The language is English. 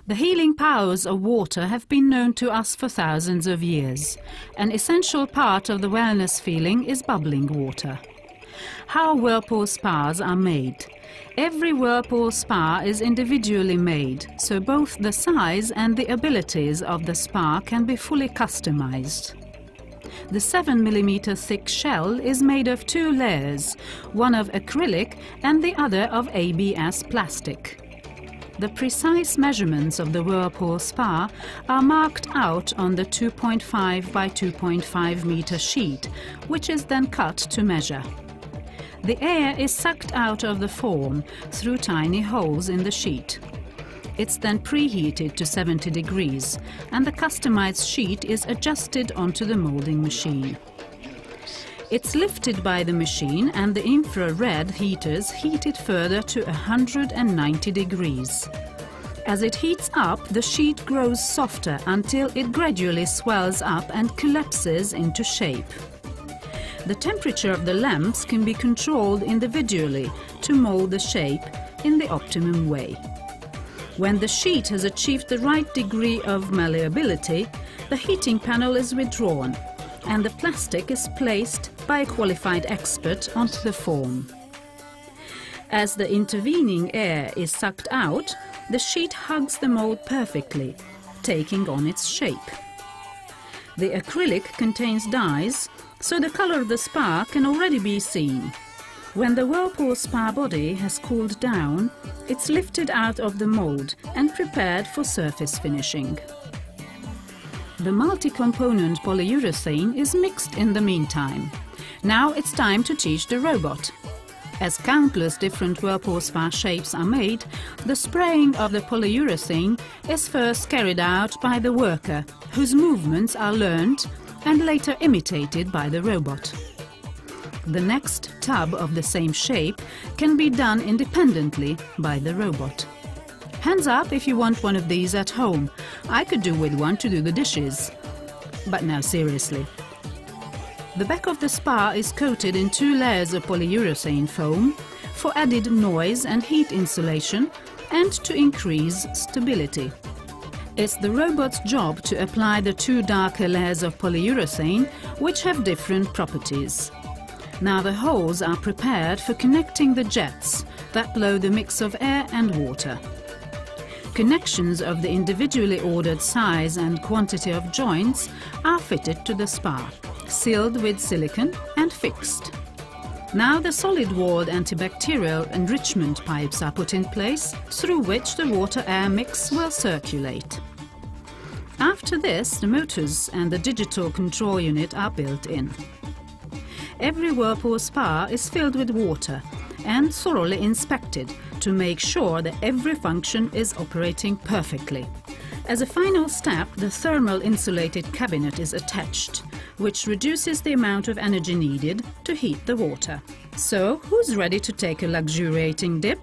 The healing powers of water have been known to us for thousands of years. An essential part of the wellness feeling is bubbling water. How whirlpool spas are made. Every whirlpool spa is individually made, so both the size and the abilities of the spa can be fully customized. The 7 mm thick shell is made of 2 layers, one of acrylic and the other of ABS plastic. The precise measurements of the whirlpool spa are marked out on the 2.5 by 2.5 meter sheet, which is then cut to measure. The air is sucked out of the form through tiny holes in the sheet. It's then preheated to 70 degrees, and the customized sheet is adjusted onto the molding machine. It's lifted by the machine and the infrared heaters heat it further to 190 degrees. As it heats up, the sheet grows softer until it gradually swells up and collapses into shape. The temperature of the lamps can be controlled individually to mold the shape in the optimum way. When the sheet has achieved the right degree of malleability, the heating panel is withdrawn and the plastic is placed by a qualified expert onto the form. As the intervening air is sucked out, the sheet hugs the mold perfectly, taking on its shape. The acrylic contains dyes, so the color of the spa can already be seen. When the whirlpool spa body has cooled down, it's lifted out of the mold and prepared for surface finishing. The multi-component polyurethane is mixed in the meantime. Now it's time to teach the robot. As countless different whirlpool spa shapes are made, the spraying of the polyurethane is first carried out by the worker, whose movements are learned and later imitated by the robot. The next tub of the same shape can be done independently by the robot. Hands up if you want one of these at home. I could do with one to do the dishes. But now seriously. The back of the spa is coated in 2 layers of polyurethane foam for added noise and heat insulation and to increase stability. It's the robot's job to apply the 2 darker layers of polyurethane, which have different properties. Now the holes are prepared for connecting the jets that blow the mix of air and water. Connections of the individually ordered size and quantity of joints are fitted to the spa, sealed with silicone and fixed. Now the solid-walled antibacterial enrichment pipes are put in place, through which the water-air mix will circulate. After this, the motors and the digital control unit are built in. Every whirlpool spa is filled with water and thoroughly inspected to make sure that every function is operating perfectly. As a final step, the thermal insulated cabinet is attached, which reduces the amount of energy needed to heat the water. So, who's ready to take a luxuriating dip?